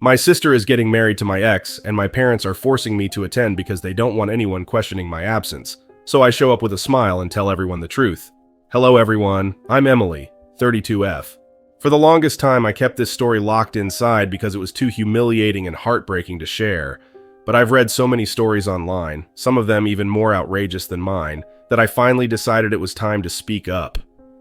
My sister is getting married to my ex, and my parents are forcing me to attend because they don't want anyone questioning my absence. So I show up with a smile and tell everyone the truth. Hello everyone, I'm Emily, 32F. For the longest time, I kept this story locked inside because it was too humiliating and heartbreaking to share. But I've read so many stories online, some of them even more outrageous than mine, that I finally decided it was time to speak up.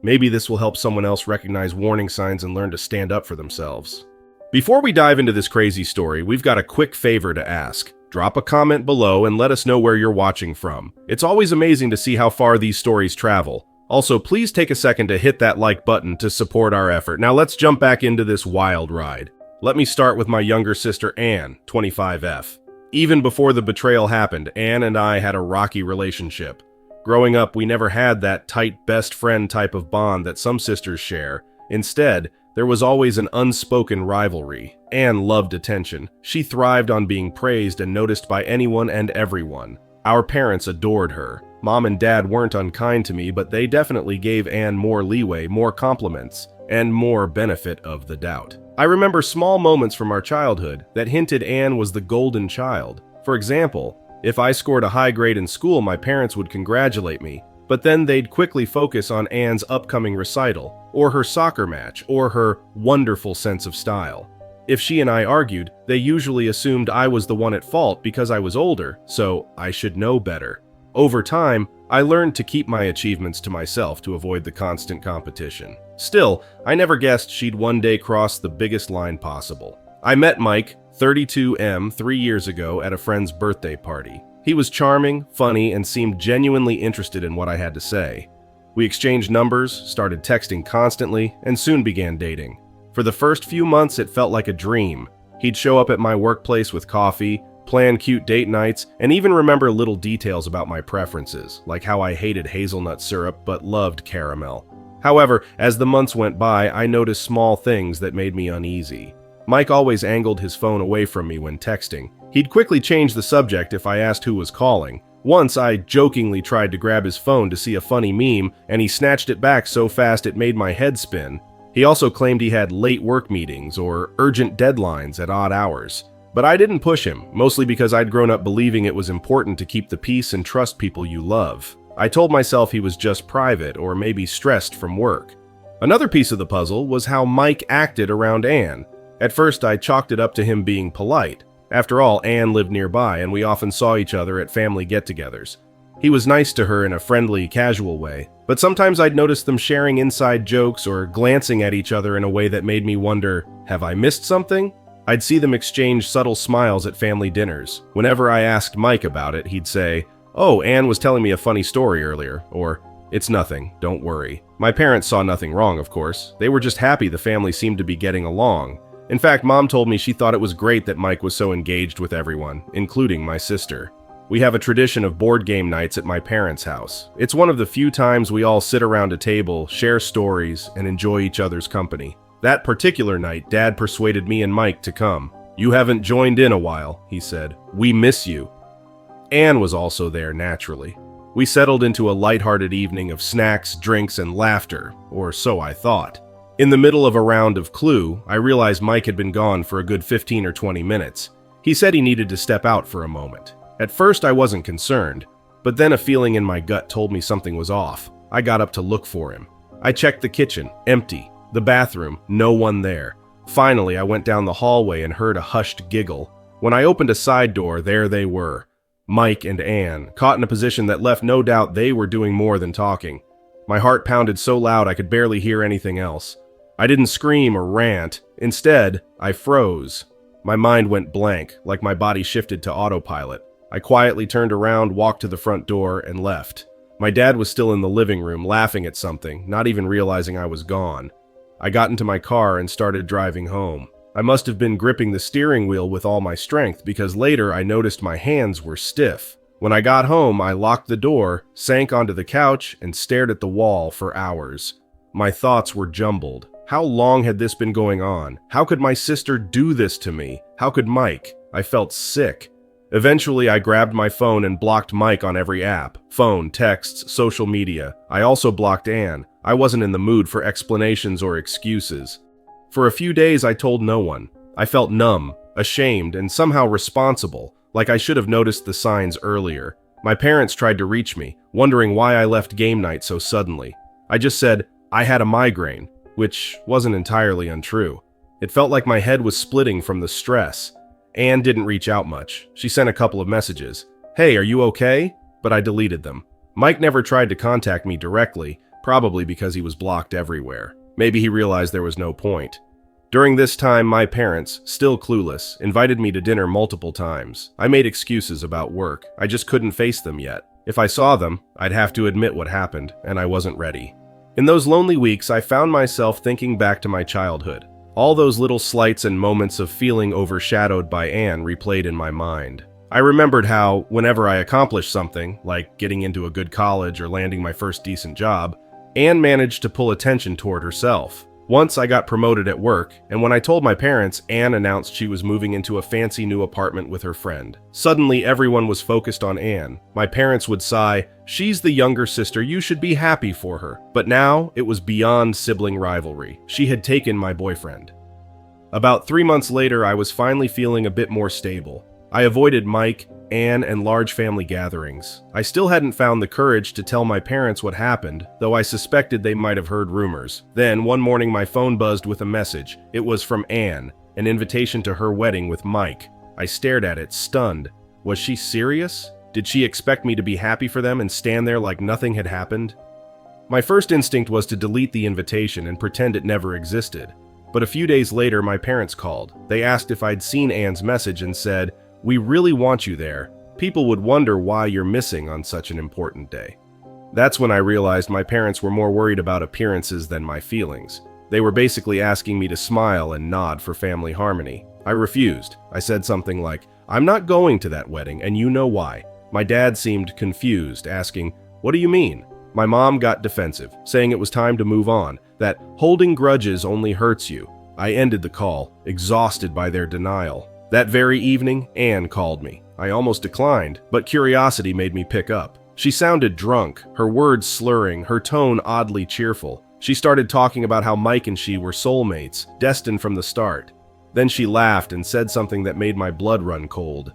Maybe this will help someone else recognize warning signs and learn to stand up for themselves. Before we dive into this crazy story, we've got a quick favor to ask. Drop a comment below and let us know where you're watching from. It's always amazing to see how far these stories travel. Also, please take a second to hit that like button to support our effort. Now let's jump back into this wild ride. Let me start with my younger sister Anne, 25F. Even before the betrayal happened, Anne and I had a rocky relationship. Growing up, we never had that tight best friend type of bond that some sisters share. Instead, there was always an unspoken rivalry. Anne loved attention. She thrived on being praised and noticed by anyone and everyone. Our parents adored her. Mom and Dad weren't unkind to me, but they definitely gave Anne more leeway, more compliments, and more benefit of the doubt. I remember small moments from our childhood that hinted Anne was the golden child. For example, if I scored a high grade in school, my parents would congratulate me, but then they'd quickly focus on Anne's upcoming recital, or her soccer match, or her wonderful sense of style. If she and I argued, they usually assumed I was the one at fault because I was older, so I should know better. Over time, I learned to keep my achievements to myself to avoid the constant competition. Still, I never guessed she'd one day cross the biggest line possible. I met Mike, 32M, 3 years ago at a friend's birthday party. He was charming, funny, and seemed genuinely interested in what I had to say. We exchanged numbers, started texting constantly, and soon began dating. For the first few months, it felt like a dream. He'd show up at my workplace with coffee, plan cute date nights, and even remember little details about my preferences, like how I hated hazelnut syrup but loved caramel. However, as the months went by, I noticed small things that made me uneasy. Mike always angled his phone away from me when texting. He'd quickly change the subject if I asked who was calling. Once, I jokingly tried to grab his phone to see a funny meme, and he snatched it back so fast it made my head spin. He also claimed he had late work meetings or urgent deadlines at odd hours. But I didn't push him, mostly because I'd grown up believing it was important to keep the peace and trust people you love. I told myself he was just private or maybe stressed from work. Another piece of the puzzle was how Mike acted around Anne. At first, I chalked it up to him being polite. After all, Anne lived nearby and we often saw each other at family get-togethers. He was nice to her in a friendly, casual way, but sometimes I'd notice them sharing inside jokes or glancing at each other in a way that made me wonder, have I missed something? I'd see them exchange subtle smiles at family dinners. Whenever I asked Mike about it, he'd say, "Oh, Anne was telling me a funny story earlier," or, "It's nothing, don't worry." My parents saw nothing wrong, of course. They were just happy the family seemed to be getting along. In fact, Mom told me she thought it was great that Mike was so engaged with everyone, including my sister. We have a tradition of board game nights at my parents' house. It's one of the few times we all sit around a table, share stories, and enjoy each other's company. That particular night, Dad persuaded me and Mike to come. "You haven't joined in a while," he said. "We miss you." Anne was also there, naturally. We settled into a lighthearted evening of snacks, drinks, and laughter, or so I thought. In the middle of a round of Clue, I realized Mike had been gone for a good 15 or 20 minutes. He said he needed to step out for a moment. At first, I wasn't concerned, but then a feeling in my gut told me something was off. I got up to look for him. I checked the kitchen, empty. The bathroom, no one there. Finally, I went down the hallway and heard a hushed giggle. When I opened a side door, there they were. Mike and Anne, caught in a position that left no doubt they were doing more than talking. My heart pounded so loud I could barely hear anything else. I didn't scream or rant. Instead, I froze. My mind went blank, like my body shifted to autopilot. I quietly turned around, walked to the front door, and left. My dad was still in the living room, laughing at something, not even realizing I was gone. I got into my car and started driving home. I must have been gripping the steering wheel with all my strength because later I noticed my hands were stiff. When I got home, I locked the door, sank onto the couch, and stared at the wall for hours. My thoughts were jumbled. How long had this been going on? How could my sister do this to me? How could Mike? I felt sick. Eventually, I grabbed my phone and blocked Mike on every app. Phone, texts, social media. I also blocked Anne. I wasn't in the mood for explanations or excuses. For a few days, I told no one. I felt numb, ashamed, and somehow responsible, like I should have noticed the signs earlier. My parents tried to reach me, wondering why I left game night so suddenly. I just said I had a migraine, which wasn't entirely untrue. It felt like my head was splitting from the stress. Anne didn't reach out much. She sent a couple of messages. "Hey, are you okay?" But I deleted them. Mike never tried to contact me directly, probably because he was blocked everywhere. Maybe he realized there was no point. During this time, my parents, still clueless, invited me to dinner multiple times. I made excuses about work. I just couldn't face them yet. If I saw them, I'd have to admit what happened, and I wasn't ready. In those lonely weeks, I found myself thinking back to my childhood. All those little slights and moments of feeling overshadowed by Anne replayed in my mind. I remembered how, whenever I accomplished something, like getting into a good college or landing my first decent job, Anne managed to pull attention toward herself. Once I got promoted at work, and when I told my parents, Anne announced she was moving into a fancy new apartment with her friend. Suddenly, everyone was focused on Anne. My parents would sigh, "She's the younger sister, you should be happy for her." But now, it was beyond sibling rivalry. She had taken my boyfriend. About 3 months later, I was finally feeling a bit more stable. I avoided Mike, Anne, and large family gatherings. I still hadn't found the courage to tell my parents what happened, though I suspected they might have heard rumors. Then, one morning my phone buzzed with a message. It was from Anne, an invitation to her wedding with Mike. I stared at it, stunned. Was she serious? Did she expect me to be happy for them and stand there like nothing had happened? My first instinct was to delete the invitation and pretend it never existed. But a few days later, my parents called. They asked if I'd seen Anne's message and said, "We really want you there. People would wonder why you're missing on such an important day." That's when I realized my parents were more worried about appearances than my feelings. They were basically asking me to smile and nod for family harmony. I refused. I said something like, "I'm not going to that wedding, and you know why." My dad seemed confused, asking, "What do you mean?" My mom got defensive, saying it was time to move on, that holding grudges only hurts you. I ended the call, exhausted by their denial. That very evening, Anne called me. I almost declined, but curiosity made me pick up. She sounded drunk, her words slurring, her tone oddly cheerful. She started talking about how Mike and she were soulmates, destined from the start. Then she laughed and said something that made my blood run cold.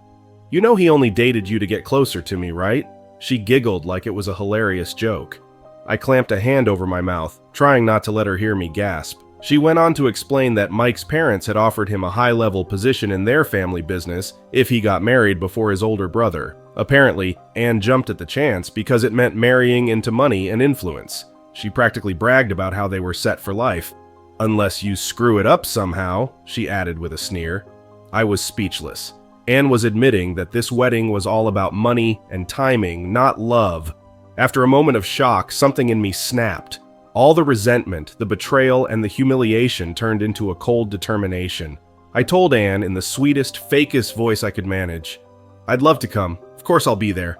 "You know he only dated you to get closer to me, right?" She giggled like it was a hilarious joke. I clamped a hand over my mouth, trying not to let her hear me gasp. She went on to explain that Mike's parents had offered him a high-level position in their family business if he got married before his older brother. Apparently, Anne jumped at the chance because it meant marrying into money and influence. She practically bragged about how they were set for life. "Unless you screw it up somehow," she added with a sneer. I was speechless. Anne was admitting that this wedding was all about money and timing, not love. After a moment of shock, something in me snapped. All the resentment, the betrayal, and the humiliation turned into a cold determination. I told Anne in the sweetest, fakest voice I could manage, "I'd love to come. Of course I'll be there."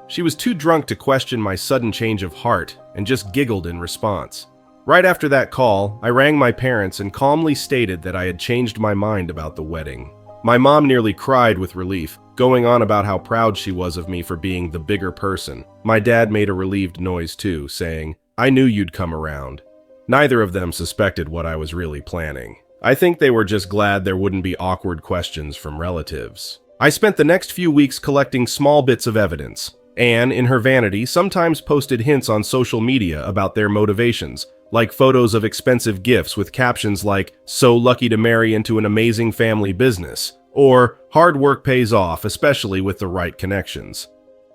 She was too drunk to question my sudden change of heart and just giggled in response. Right after that call, I rang my parents and calmly stated that I had changed my mind about the wedding. My mom nearly cried with relief, going on about how proud she was of me for being the bigger person. My dad made a relieved noise too, saying, "I knew you'd come around." Neither of them suspected what I was really planning. I think they were just glad there wouldn't be awkward questions from relatives. I spent the next few weeks collecting small bits of evidence. Anne, in her vanity, sometimes posted hints on social media about their motivations, like photos of expensive gifts with captions like, "So lucky to marry into an amazing family business," or "Hard work pays off, especially with the right connections."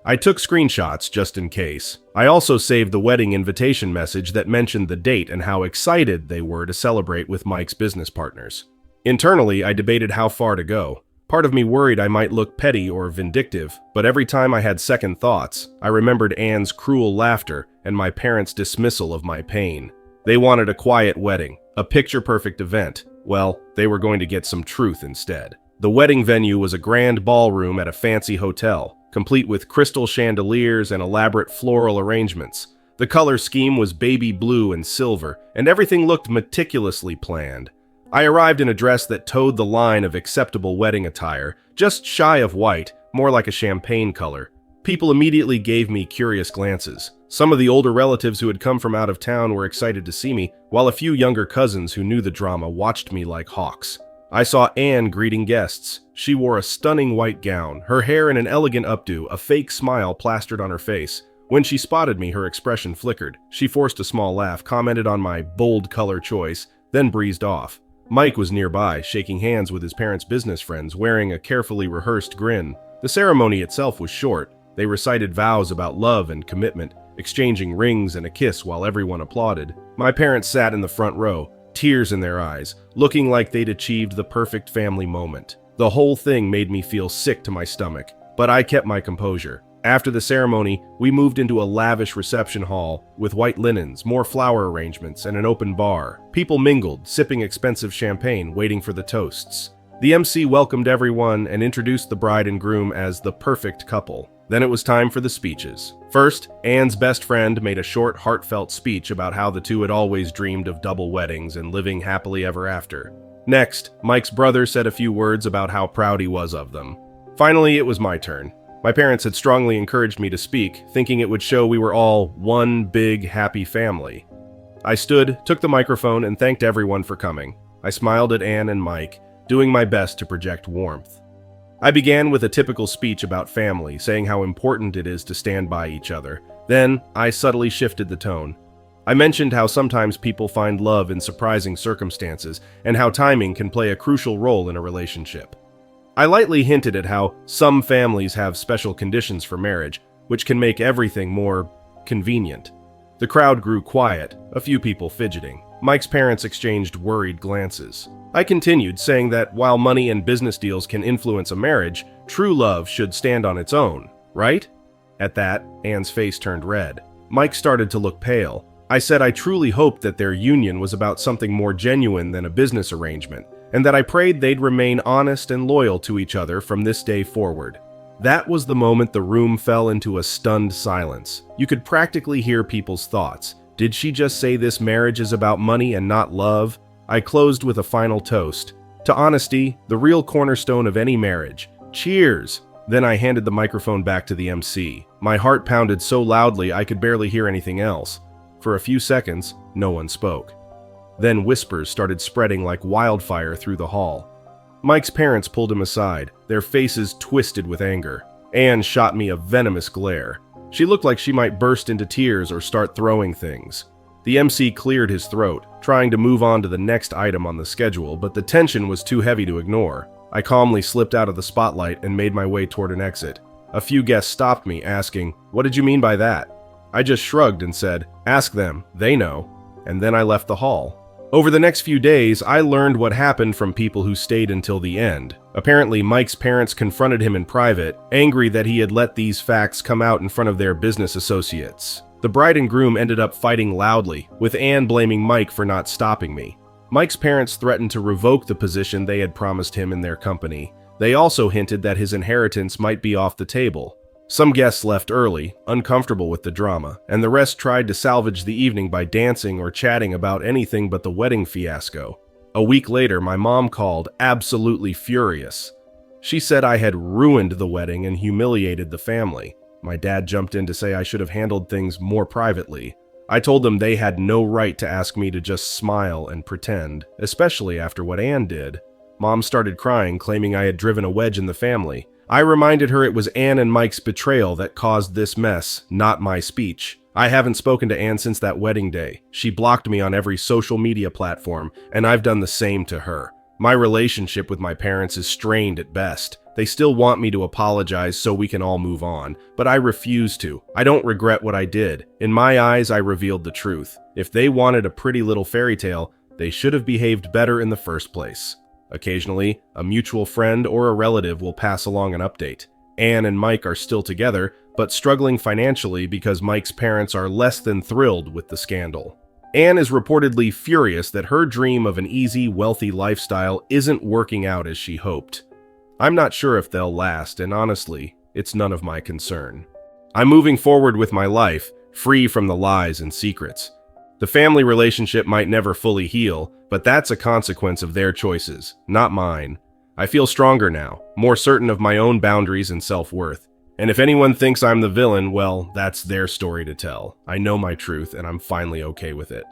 I took screenshots just in case. I also saved the wedding invitation message that mentioned the date and how excited they were to celebrate with Mike's business partners. Internally, I debated how far to go. Part of me worried I might look petty or vindictive, but every time I had second thoughts, I remembered Anne's cruel laughter and my parents' dismissal of my pain. They wanted a quiet wedding, a picture-perfect event. Well, they were going to get some truth instead. The wedding venue was a grand ballroom at a fancy hotel, complete with crystal chandeliers and elaborate floral arrangements. The color scheme was baby blue and silver, and everything looked meticulously planned. I arrived in a dress that towed the line of acceptable wedding attire, just shy of white, more like a champagne color. People immediately gave me curious glances. Some of the older relatives who had come from out of town were excited to see me, while a few younger cousins who knew the drama watched me like hawks. I saw Anne greeting guests. She wore a stunning white gown, her hair in an elegant updo, a fake smile plastered on her face. When she spotted me, her expression flickered. She forced a small laugh, commented on my bold color choice, then breezed off. Mike was nearby, shaking hands with his parents' business friends, wearing a carefully rehearsed grin. The ceremony itself was short. They recited vows about love and commitment, exchanging rings and a kiss while everyone applauded. My parents sat in the front row, tears in their eyes, looking like they'd achieved the perfect family moment. The whole thing made me feel sick to my stomach, but I kept my composure. After the ceremony, we moved into a lavish reception hall with white linens, more flower arrangements, and an open bar. People mingled, sipping expensive champagne, waiting for the toasts. The MC welcomed everyone and introduced the bride and groom as the perfect couple. Then it was time for the speeches. First, Anne's best friend made a short, heartfelt speech about how the two had always dreamed of double weddings and living happily ever after. Next, Mike's brother said a few words about how proud he was of them. Finally, it was my turn. My parents had strongly encouraged me to speak, thinking it would show we were all one big, happy family. I stood, took the microphone, and thanked everyone for coming. I smiled at Anne and Mike, doing my best to project warmth. I began with a typical speech about family, saying how important it is to stand by each other. Then, I subtly shifted the tone. I mentioned how sometimes people find love in surprising circumstances, and how timing can play a crucial role in a relationship. I lightly hinted at how some families have special conditions for marriage, which can make everything more convenient. The crowd grew quiet, a few people fidgeting. Mike's parents exchanged worried glances. I continued, saying that while money and business deals can influence a marriage, true love should stand on its own, right? At that, Anne's face turned red. Mike started to look pale. I said I truly hoped that their union was about something more genuine than a business arrangement, and that I prayed they'd remain honest and loyal to each other from this day forward. That was the moment the room fell into a stunned silence. You could practically hear people's thoughts. Did she just say this marriage is about money and not love? I closed with a final toast. To honesty, the real cornerstone of any marriage. Cheers! Then I handed the microphone back to the MC. My heart pounded so loudly I could barely hear anything else. For a few seconds, no one spoke. Then whispers started spreading like wildfire through the hall. Mike's parents pulled him aside, their faces twisted with anger. Anne shot me a venomous glare. She looked like she might burst into tears or start throwing things. The MC cleared his throat, trying to move on to the next item on the schedule, but the tension was too heavy to ignore. I calmly slipped out of the spotlight and made my way toward an exit. A few guests stopped me, asking, "What did you mean by that?" I just shrugged and said, "Ask them, they know." And then I left the hall. Over the next few days, I learned what happened from people who stayed until the end. Apparently, Mike's parents confronted him in private, angry that he had let these facts come out in front of their business associates. The bride and groom ended up fighting loudly, with Anne blaming Mike for not stopping me. Mike's parents threatened to revoke the position they had promised him in their company. They also hinted that his inheritance might be off the table. Some guests left early, uncomfortable with the drama, and the rest tried to salvage the evening by dancing or chatting about anything but the wedding fiasco. A week later, my mom called, absolutely furious. She said I had ruined the wedding and humiliated the family. My dad jumped in to say I should have handled things more privately. I told them they had no right to ask me to just smile and pretend, especially after what Anne did. Mom started crying, claiming I had driven a wedge in the family. I reminded her it was Anne and Mike's betrayal that caused this mess, not my speech. I haven't spoken to Anne since that wedding day. She blocked me on every social media platform, and I've done the same to her. My relationship with my parents is strained at best. They still want me to apologize so we can all move on, but I refuse to. I don't regret what I did. In my eyes, I revealed the truth. If they wanted a pretty little fairy tale, they should have behaved better in the first place. Occasionally, a mutual friend or a relative will pass along an update. Anne and Mike are still together, but struggling financially because Mike's parents are less than thrilled with the scandal. Anne is reportedly furious that her dream of an easy, wealthy lifestyle isn't working out as she hoped. I'm not sure if they'll last, and honestly, it's none of my concern. I'm moving forward with my life, free from the lies and secrets. The family relationship might never fully heal, but that's a consequence of their choices, not mine. I feel stronger now, more certain of my own boundaries and self-worth. And if anyone thinks I'm the villain, well, that's their story to tell. I know my truth, and I'm finally okay with it.